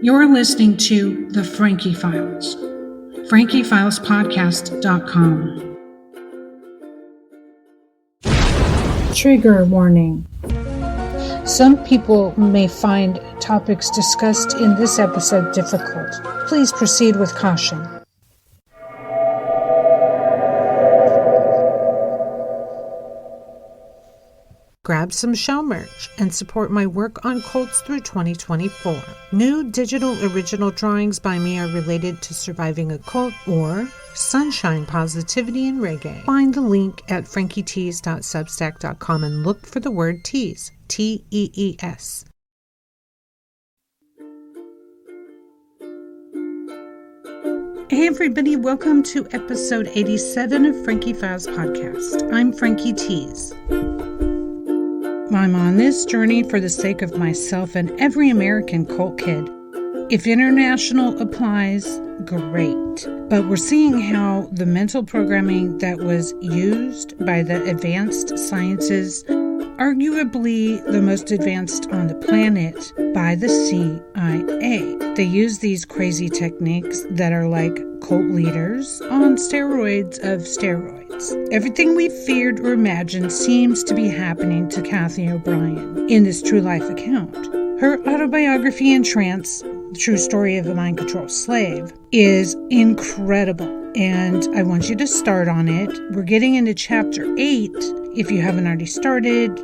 You're listening to The Frankie Files, frankiefilespodcast.com. Trigger warning. Some people may find topics discussed in this episode difficult. Please proceed with caution. Grab some show merch and support my work on cults through 2024. New digital original drawings by me are related to surviving a cult or sunshine, positivity, and reggae. Find the link at frankietees.substack.com and look for the word tease, T-E-E-S. Hey everybody, welcome to episode 87 of Frankie Files Podcast. I'm Frankie Tees. I'm on this journey for the sake of myself and every American cult kid. If international applies, great. But we're seeing how the mental programming that was used by the advanced sciences, arguably the most advanced on the planet, by the CIA. They use these crazy techniques that are like cult leaders on steroids of steroids. Everything we feared or imagined seems to be happening to Kathy O'Brien in this true life account. Her autobiography in Trance, The True Story of a Mind Control Slave, is incredible, and I want you to start on it. We're getting into chapter 8. If you haven't already started,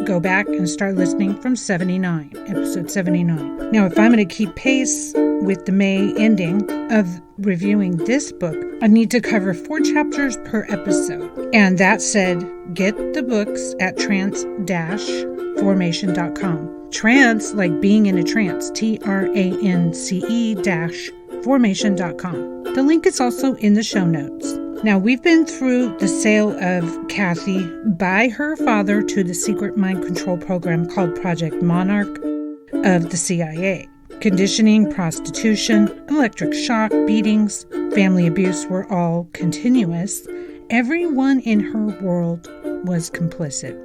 go back and start listening from episode 79. Now, if I'm going to keep pace with the May ending of reviewing this book, I need to cover 4 chapters per episode. And that said, get the books at trance-formation.com. Trance, like being in a trance, TRANCE-formation.com. The link is also in the show notes. Now, we've been through the sale of Kathy by her father to the secret mind control program called Project Monarch of the CIA. Conditioning, prostitution, electric shock, beatings, family abuse were all continuous. Everyone in her world was complicit.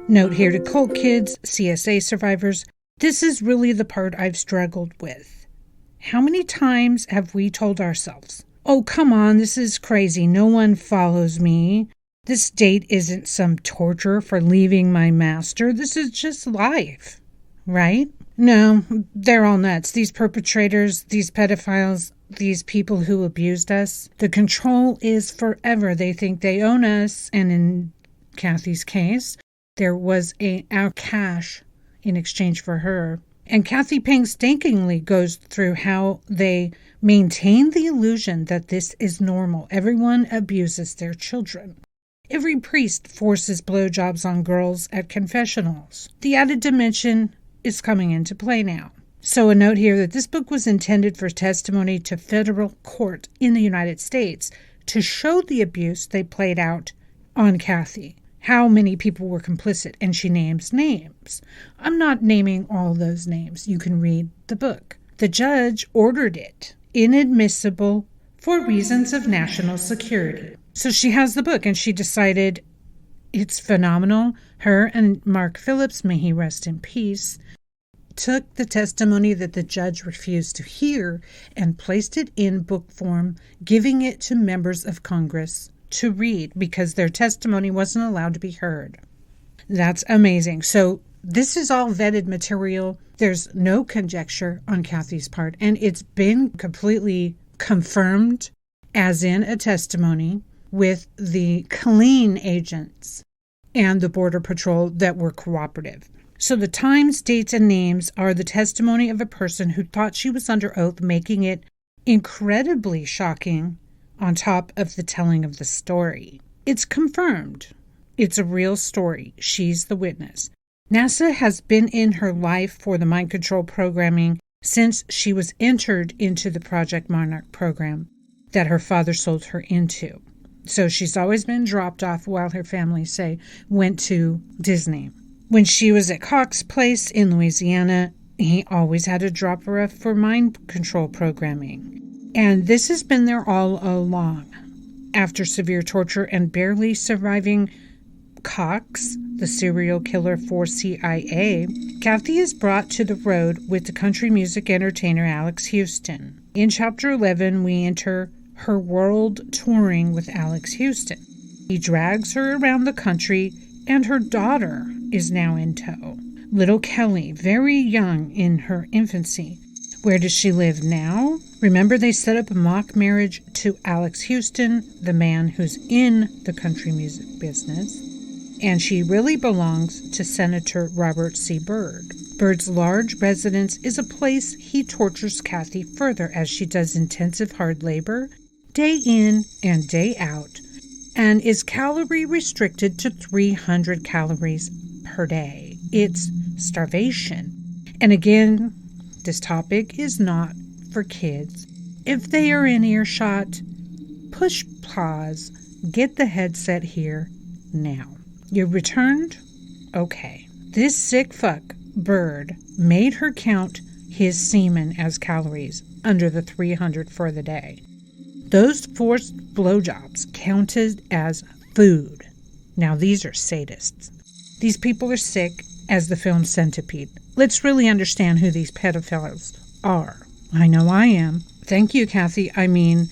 Note here to cult kids, CSA survivors, this is really the part I've struggled with. How many times have we told ourselves, oh, come on, this is crazy. No one follows me. This date isn't some torture for leaving my master. This is just life, right? No, they're all nuts. These perpetrators, these pedophiles, these people who abused us. The control is forever. They think they own us. And in Kathy's case, there was our cash in exchange for her. And Kathy painstakingly goes through how they maintain the illusion that this is normal. Everyone abuses their children. Every priest forces blowjobs on girls at confessionals. The added dimension is coming into play now. So a note here that this book was intended for testimony to federal court in the United States to show the abuse they played out on Kathy. How many people were complicit, and she names names. I'm not naming all those names. You can read the book. The judge ordered it inadmissible for reasons of national security. So she has the book, and she decided it's phenomenal. Her and Mark Phillips, may he rest in peace, took the testimony that the judge refused to hear and placed it in book form, giving it to members of Congress to read because their testimony wasn't allowed to be heard. That's amazing. So this is all vetted material. There's no conjecture on Kathy's part, and it's been completely confirmed as in a testimony with the clean agents and the Border Patrol that were cooperative. So the times, dates, and names are the testimony of a person who thought she was under oath, making it incredibly shocking on top of the telling of the story. It's confirmed. It's a real story. She's the witness. NASA has been in her life for the mind control programming since she was entered into the Project Monarch program that her father sold her into. So she's always been dropped off while her family, went to Disney. When she was at Cox's place in Louisiana, he always had to drop her off for mind control programming. And this has been there all along. After severe torture and barely surviving Cox, the serial killer for CIA, Kathy is brought to the road with the country music entertainer Alex Houston. In Chapter 11, we enter her world touring with Alex Houston. He drags her around the country, and her daughter is now in tow. Little Kelly, very young in her infancy. Where does she live now? Remember, they set up a mock marriage to Alex Houston, the man who's in the country music business, and she really belongs to Senator Robert C. Byrd. Byrd's large residence is a place he tortures Kathy further as she does intensive hard labor, day in and day out, and is calorie restricted to 300 calories per day. It's starvation. And again, this topic is not for kids. If they are in earshot, push pause, get the headset here now. You returned? Okay. This sick fuck, Byrd, made her count his semen as calories under the 300 for the day. Those forced blowjobs counted as food. Now these are sadists. These people are sick as the film Centipede. Let's really understand who these pedophiles are. I know I am. Thank you, Kathy. I mean,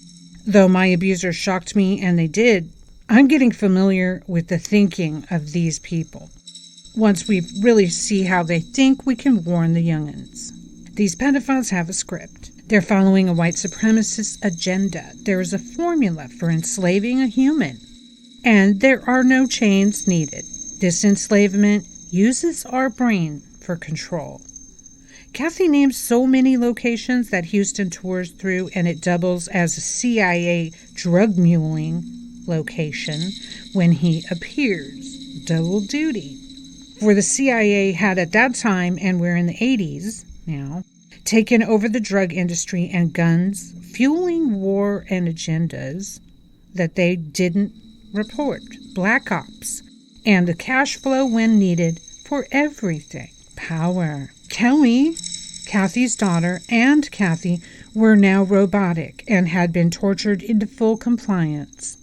though my abusers shocked me, and they did, I'm getting familiar with the thinking of these people. Once we really see how they think, we can warn the young'uns. These pedophiles have a script. They're following a white supremacist agenda. There is a formula for enslaving a human, and there are no chains needed. This enslavement uses our brain for control. Kathy names so many locations that Houston tours through, and it doubles as a CIA drug muling location when he appears. Double duty. For the CIA had at that time, and we're in the 80s now, taken over the drug industry and guns, fueling war and agendas that they didn't report. Black ops. And the cash flow when needed for everything. Power. Kelly, Kathy's daughter, and Kathy were now robotic and had been tortured into full compliance.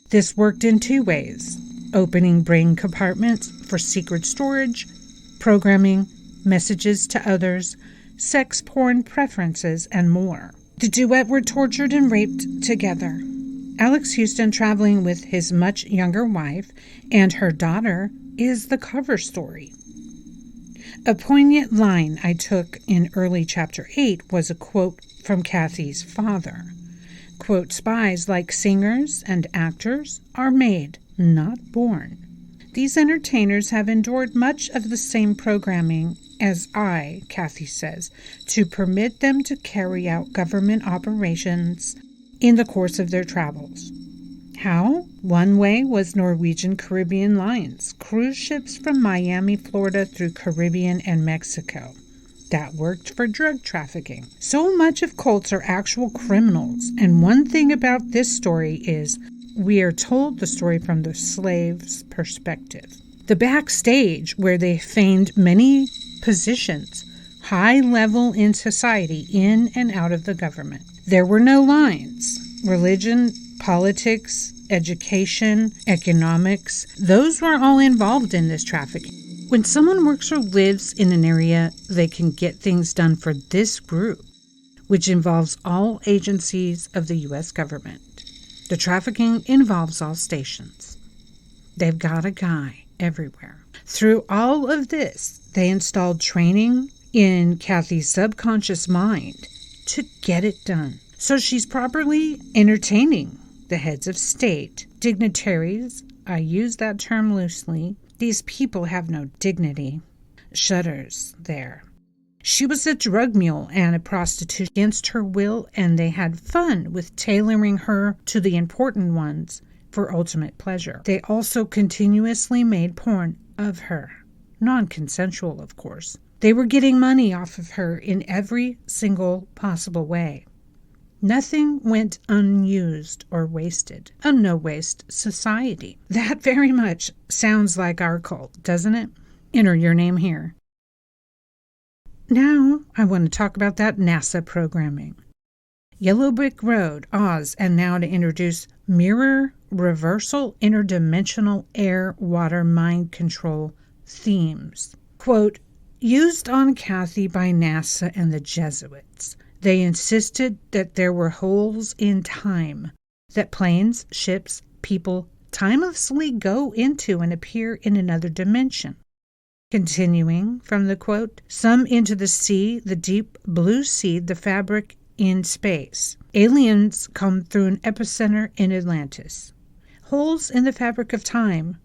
This worked in two ways: opening brain compartments for secret storage, programming, messages to others, sex porn preferences, and more. The duet were tortured and raped together. Alex Houston, traveling with his much younger wife and her daughter, is the cover story. A poignant line I took in early Chapter 8 was a quote from Kathy's father. Quote, "Spies, like singers and actors, are made, not born. These entertainers have endured much of the same programming as I," Kathy says, "to permit them to carry out government operations in the course of their travels." How? One way was Norwegian Caribbean lines, cruise ships from Miami, Florida through Caribbean and Mexico. That worked for drug trafficking. So much of cults are actual criminals, and one thing about this story is we are told the story from the slave's perspective. The backstage, where they feigned many positions, high level in society, in and out of the government. There were no lines. Religion, politics, education, economics, those were all involved in this trafficking. When someone works or lives in an area, they can get things done for this group, which involves all agencies of the U.S. government. The trafficking involves all stations. They've got a guy everywhere. Through all of this, they installed training in Kathy's subconscious mind to get it done. So she's properly entertaining the heads of state, dignitaries. I use that term loosely. These people have no dignity. Shudders there. She was a drug mule and a prostitute against her will, and they had fun with tailoring her to the important ones for ultimate pleasure. They also continuously made porn of her. Non-consensual, of course. They were getting money off of her in every single possible way. Nothing went unused or wasted. A no-waste society. That very much sounds like our cult, doesn't it? Enter your name here. Now, I want to talk about that NASA programming. Yellow Brick Road, Oz, and now to introduce Mirror Reversal Interdimensional Air Water Mind Control themes. Quote, used on Kathy by NASA and the Jesuits. They insisted that there were holes in time, that planes, ships, people timelessly go into and appear in another dimension. Continuing from the quote, some into the sea, the deep blue sea, the fabric in space. Aliens come through an epicenter in Atlantis. Holes in the fabric of time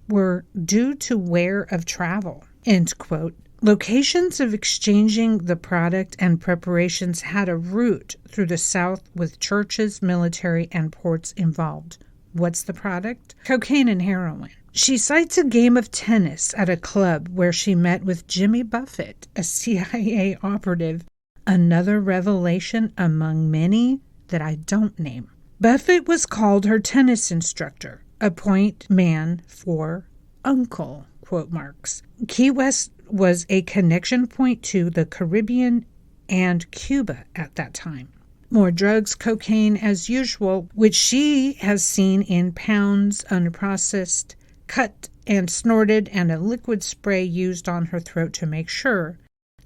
were due to wear of travel. End quote. Locations of exchanging the product and preparations had a route through the South with churches, military, and ports involved. What's the product? Cocaine and heroin. She cites a game of tennis at a club where she met with Jimmy Buffett, a CIA operative, another revelation among many that I don't name. Buffett was called her tennis instructor, a point man for uncle, quote marks. Key West was a connection point to the Caribbean and Cuba at that time. More drugs, cocaine as usual, which she has seen in pounds, unprocessed, cut and snorted, and a liquid spray used on her throat to make sure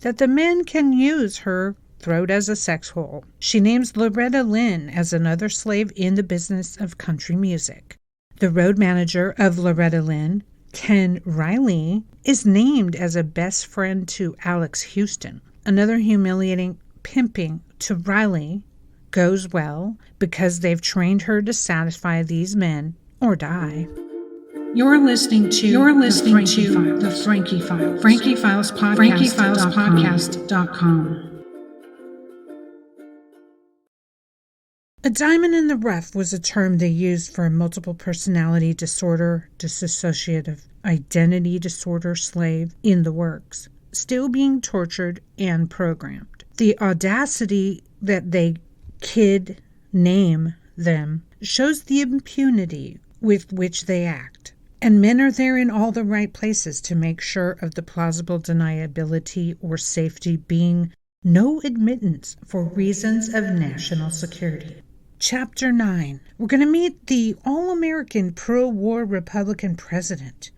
that the men can use her throat as a sex hole. She names Loretta Lynn as another slave in the business of country music. The road manager of Loretta Lynn, Ken Riley, is named as a best friend to Alex Houston. Another humiliating pimping to Riley goes well because they've trained her to satisfy these men or die. You're listening to the Frankie Files. Frankie Files Podcast. FrankieFilesPodcast.com. A diamond in the rough was a term they used for a multiple personality disorder, dissociative identity disorder slave in the works, still being tortured and programmed. The audacity that they name them shows the impunity with which they act. And men are there in all the right places to make sure of the plausible deniability or safety being no admittance for reasons of national security. Chapter 9. We're going to meet the all-American pro-war Republican president,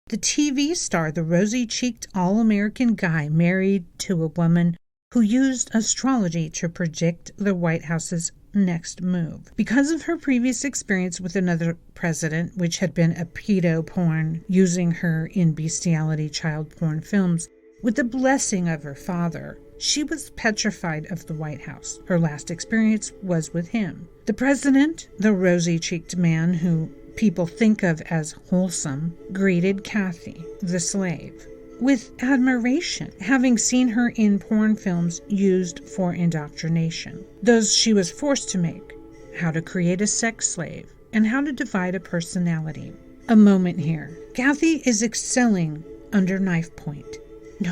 the TV star, the rosy-cheeked all-American guy married to a woman who used astrology to predict the White House's next move. Because of her previous experience with another president, which had been a pedo porn, using her in bestiality child porn films, with the blessing of her father, she was petrified of the White House. Her last experience was with him. The president, the rosy-cheeked man who people think of as wholesome, greeted Kathy, the slave, with admiration, having seen her in porn films used for indoctrination. Those she was forced to make, how to create a sex slave, and how to divide a personality. A moment here. Kathy is excelling under knife point.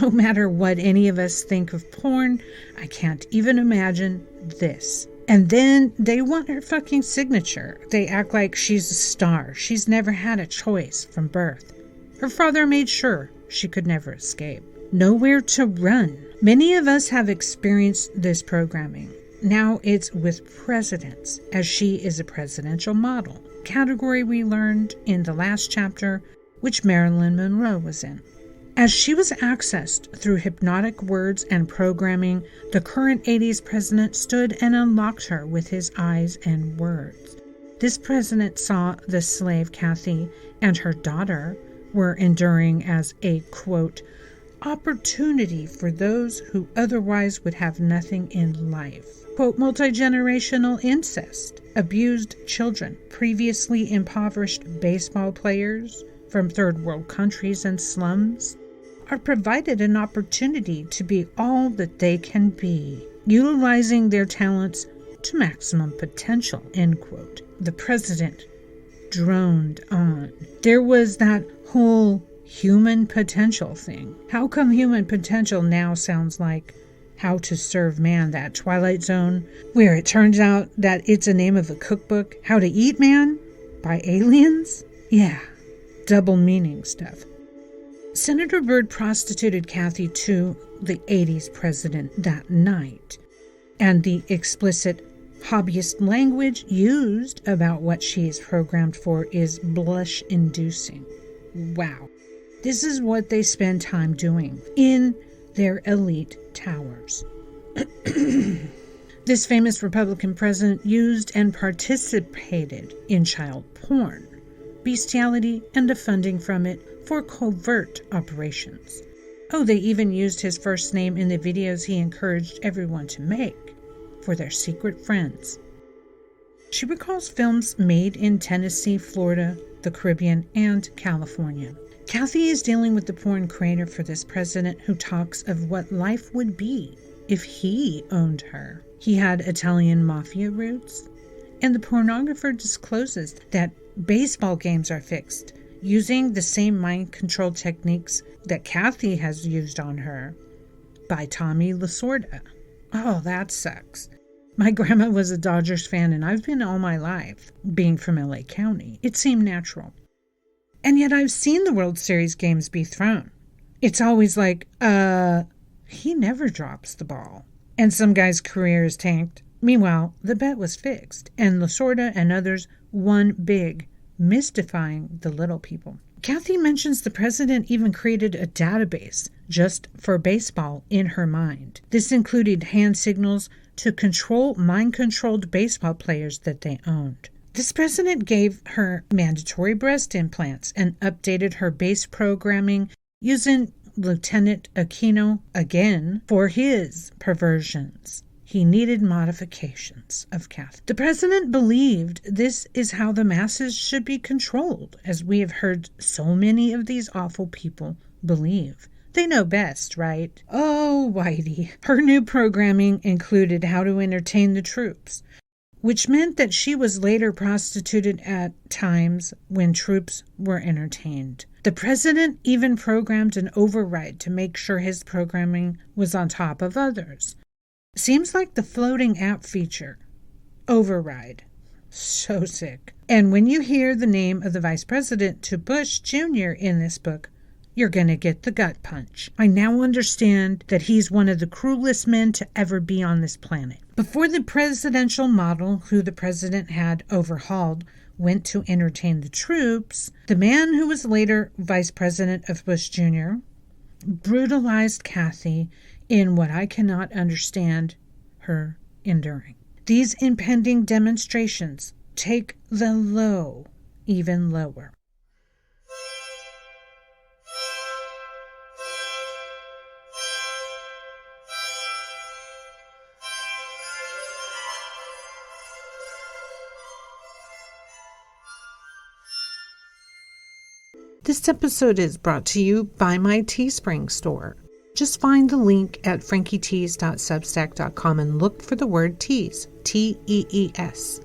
No matter what any of us think of porn, I can't even imagine this. And then they want her fucking signature. They act like she's a star. She's never had a choice from birth. Her father made sure she could never escape. Nowhere to run. Many of us have experienced this programming. Now it's with presidents, as she is a presidential model, category we learned in the last chapter, which Marilyn Monroe was in. As she was accessed through hypnotic words and programming, the current 80s president stood and unlocked her with his eyes and words. This president saw the slave Kathy and her daughter were enduring as a, quote, opportunity for those who otherwise would have nothing in life. Quote, multi-generational incest, abused children, previously impoverished baseball players from third world countries and slums are provided an opportunity to be all that they can be, utilizing their talents to maximum potential, end quote. The president droned on. There was that whole human potential thing. How come human potential now sounds like How to Serve Man, that Twilight Zone, where it turns out that it's a name of a cookbook? How to Eat Man by aliens? Yeah, double meaning stuff. Senator Byrd prostituted Kathy to the 80s president that night, and the explicit Hobbyist language used about what she is programmed for is blush-inducing. Wow. This is what they spend time doing in their elite towers. This famous Republican president used and participated in child porn, bestiality, and the funding from it for covert operations. Oh, they even used his first name in the videos he encouraged everyone to make for their secret friends. She recalls films made in Tennessee, Florida, the Caribbean, and California. Kathy is dealing with the porn creator for this president who talks of what life would be if he owned her. He had Italian mafia roots, and the pornographer discloses that baseball games are fixed using the same mind control techniques that Kathy has used on her by Tommy Lasorda. Oh, that sucks. My grandma was a Dodgers fan, and I've been all my life. Being from LA County, it seemed natural. And yet I've seen the World Series games be thrown. It's always like, he never drops the ball. And some guy's career is tanked. Meanwhile, the bet was fixed, and Lasorda and others won big, mystifying the little people. Kathy mentions the president even created a database just for baseball in her mind. This included hand signals to control mind-controlled baseball players that they owned. This president gave her mandatory breast implants and updated her base programming using Lieutenant Aquino again for his perversions. He needed modifications of Kathy. The president believed this is how the masses should be controlled, as we have heard so many of these awful people believe. They know best, right? Oh, Whitey. Her new programming included how to entertain the troops, which meant that she was later prostituted at times when troops were entertained. The president even programmed an override to make sure his programming was on top of others. Seems like the floating app feature. Override. So sick. And when you hear the name of the vice president to Bush Jr. in this book, you're going to get the gut punch. I now understand that he's one of the cruelest men to ever be on this planet. Before the presidential model, who the president had overhauled, went to entertain the troops, the man who was later vice president of Bush Jr. brutalized Kathy in what I cannot understand her enduring. These impending demonstrations take the low even lower. This episode is brought to you by my Teespring store. Just find the link at frankietees.substack.com and look for the word tease, T-E-E-S.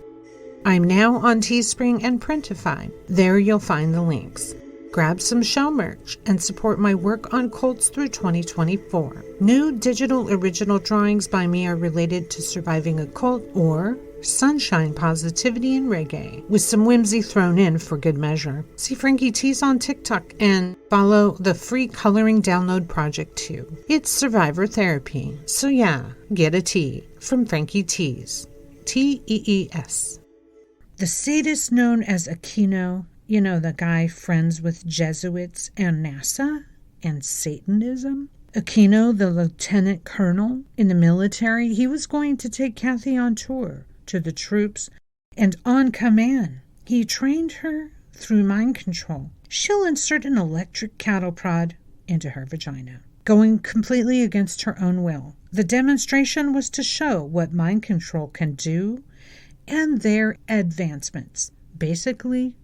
I'm now on Teespring and Printify. There you'll find the links. Grab some show merch and support my work on cults through 2024. New digital original drawings by me are related to surviving a cult or sunshine, positivity, and reggae, with some whimsy thrown in for good measure. See Frankie Tees on TikTok and follow the free coloring download project too. It's survivor therapy. So yeah, get a tea from Frankie Tees. T-E-E-S. The sadist known as Aquino, you know, the guy friends with Jesuits and NASA and Satanism. Aquino, the lieutenant colonel in the military, he was going to take Kathy on tour to the troops and on command. He trained her through mind control. She'll insert an electric cattle prod into her vagina, going completely against her own will. The demonstration was to show what mind control can do and their advancements. Basically,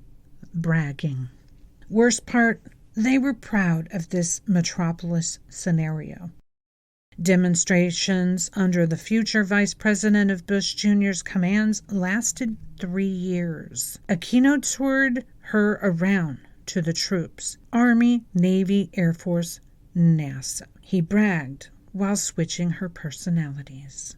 bragging. Worst part, they were proud of this metropolis scenario. Demonstrations under the future vice president of Bush Jr.'s commands lasted 3 years. Aquino toured her around to the troops, Army, Navy, Air Force, NASA. He bragged while switching her personalities.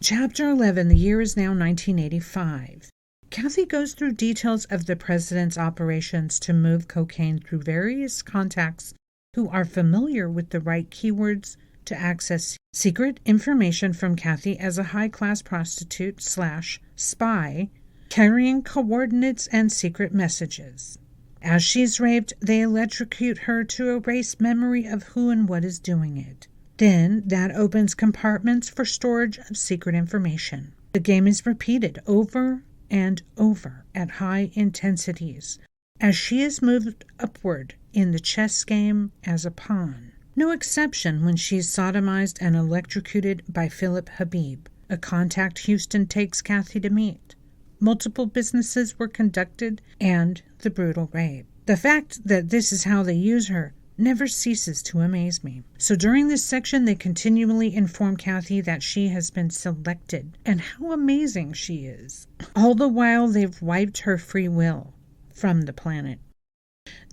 Chapter 11, the year is now 1985. Kathy goes through details of the president's operations to move cocaine through various contacts who are familiar with the right keywords to access secret information from Kathy as a high-class prostitute / spy, carrying coordinates and secret messages. As she's raped, they electrocute her to erase memory of who and what is doing it. Then that opens compartments for storage of secret information. The game is repeated over and over at high intensities as she is moved upward in the chess game as a pawn. No exception when she's sodomized and electrocuted by Philip Habib, a contact Houston takes Kathy to meet. Multiple businesses were conducted and the brutal rape. The fact that this is how they use her never ceases to amaze me. So during this section, they continually inform Kathy that she has been selected and how amazing she is. All the while, they've wiped her free will from the planet.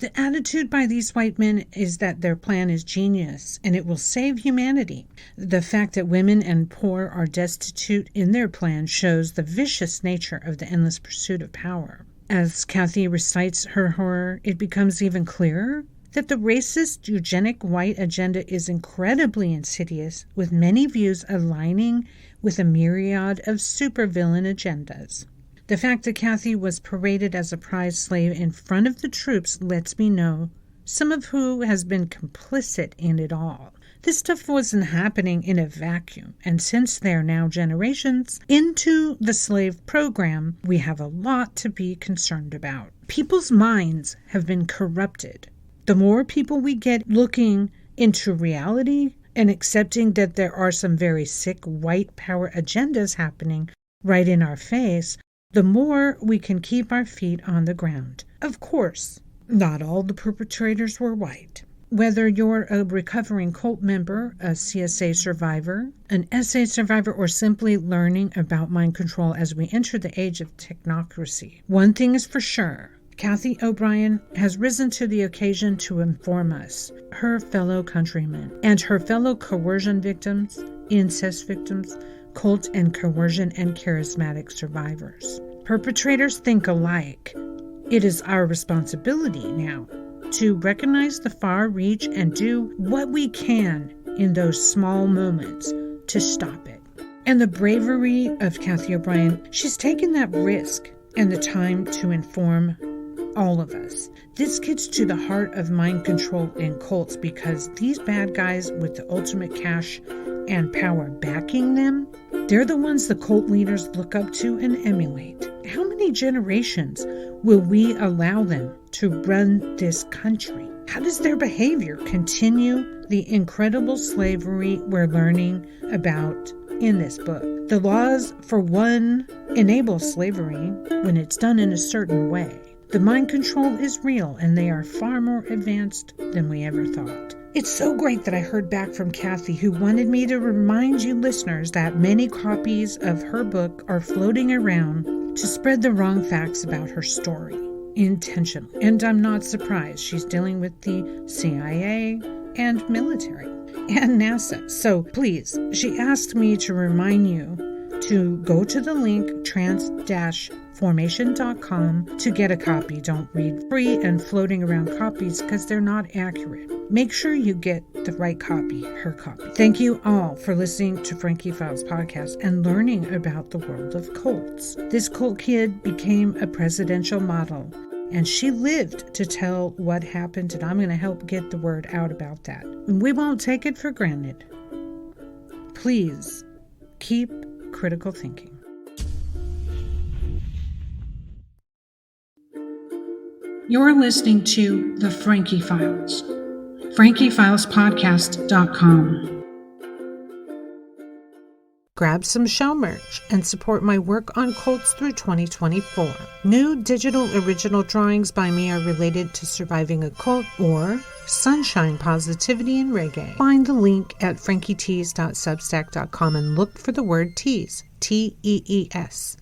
The attitude by these white men is that their plan is genius and it will save humanity. The fact that women and poor are destitute in their plan shows the vicious nature of the endless pursuit of power. As Kathy recites her horror, it becomes even clearer that the racist, eugenic white agenda is incredibly insidious, with many views aligning with a myriad of supervillain agendas. The fact that Kathy was paraded as a prize slave in front of the troops lets me know some of who has been complicit in it all. This stuff wasn't happening in a vacuum, and since there are now generations into the slave program, we have a lot to be concerned about. People's minds have been corrupted. The more people we get looking into reality and accepting that there are some very sick white power agendas happening right in our face, the more we can keep our feet on the ground. Of course, not all the perpetrators were white. Whether you're a recovering cult member, a CSA survivor, an SA survivor, or simply learning about mind control as we enter the age of technocracy, one thing is for sure. Kathy O'Brien has risen to the occasion to inform us, her fellow countrymen, and her fellow coercion victims, incest victims, cult and coercion and charismatic survivors. Perpetrators think alike. It is our responsibility now to recognize the far reach and do what we can in those small moments to stop it. And the bravery of Kathy O'Brien, she's taken that risk and the time to inform all of us. This gets to the heart of mind control in cults because these bad guys with the ultimate cash and power backing them, they're the ones the cult leaders look up to and emulate. How many generations will we allow them to run this country? How does their behavior continue the incredible slavery we're learning about in this book? The laws, for one, enable slavery when it's done in a certain way. The mind control is real, and they are far more advanced than we ever thought. It's so great that I heard back from Kathy, who wanted me to remind you listeners that many copies of her book are floating around to spread the wrong facts about her story, intentionally. And I'm not surprised. She's dealing with the CIA and military and NASA. So please, she asked me to remind you to go to the link trance-formation.com to get a copy. Don't read free and floating around copies because they're not accurate. Make sure you get the right copy, her copy. Thank you all for listening to Frankie Files podcast and learning about the world of cults. This cult kid became a presidential model, and she lived to tell what happened, and I'm going to help get the word out about that. And we won't take it for granted. Please keep critical thinking. You're listening to The Frankie Files. FrankieFilesPodcast.com. Grab some show merch and support my work on cults through 2024. New digital original drawings by me are related to surviving a cult or sunshine, positivity, and reggae. Find the link at frankietees.substack.com and look for the word tease, Tees.